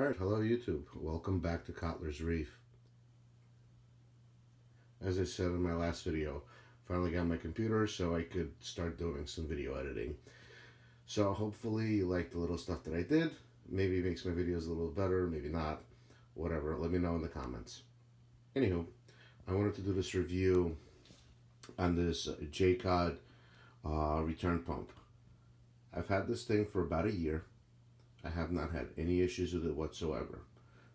Alright, hello YouTube. Welcome back to Kotler's Reef. As I said in my last video, finally got my computer so I could start doing some video editing. So hopefully you like the little stuff that I did. Maybe it makes my videos a little better, maybe not. Whatever, let me know in the comments. Anywho, I wanted to do this review on this Jecod return pump. I've had this thing for about a year. I have not had any issues with it whatsoever.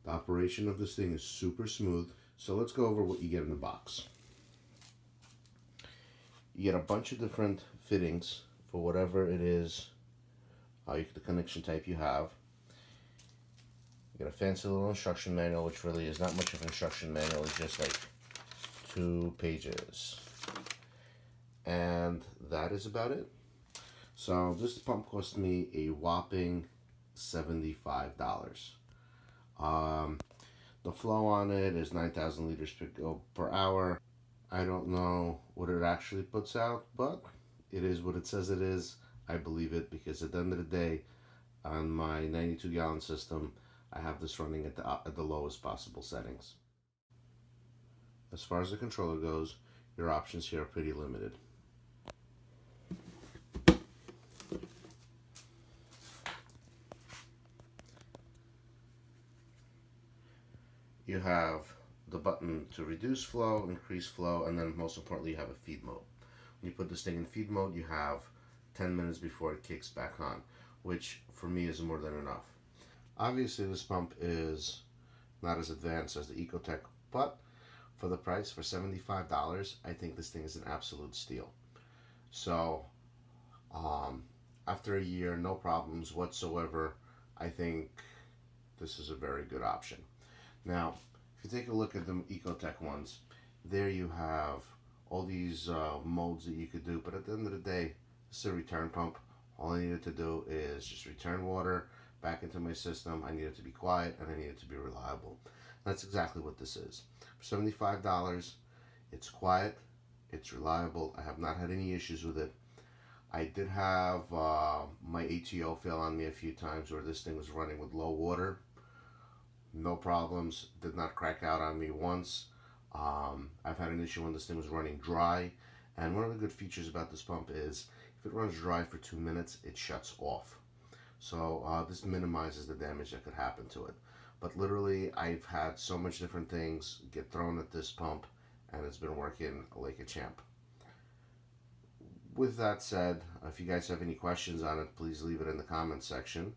The operation of this thing is super smooth. So let's go over what you get in the box. You get a bunch of different fittings for whatever it is, the connection type you have. You get a fancy little instruction manual, which really is not much of an instruction manual. It's just like 2 pages. And that is about it. So this pump cost me a whopping $75. The flow on it is 9,000 liters per hour. I don't know what it actually puts out, but it is what it says it is. I believe it because at the end of the day, on my 92-gallon system, I have this running at the lowest possible settings. As far as the controller goes, your options here are pretty limited. You have the button to reduce flow, increase flow, and then most importantly, you have a feed mode. When you put this thing in feed mode, you have 10 minutes before it kicks back on, which for me is more than enough. Obviously, this pump is not as advanced as the Ecotech, but for the price, for $75, I think this thing is an absolute steal. So, after a year, no problems whatsoever, I think this is a very good option. Now, if you take a look at the Ecotech ones, there you have all these modes that you could do, but at the end of the day, this is a return pump. All I needed to do is just return water back into my system. I need it to be quiet and I need it to be reliable. That's exactly what this is. For $75, it's quiet, it's reliable. I have not had any issues with it. I did have my ATO fail on me a few times where this thing was running with low water. No problems, did not crack out on me once. I've had an issue when this thing was running dry, and one of the good features about this pump is if it runs dry for 2 minutes, it shuts off. So this minimizes the damage that could happen to it. But literally, I've had so much different things get thrown at this pump, and it's been working like a champ. With that said, if you guys have any questions on it, please leave it in the comments section.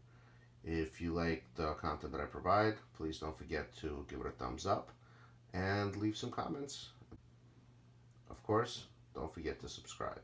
If you like the content that I provide, please don't forget to give it a thumbs up and leave some comments. Of course, don't forget to subscribe.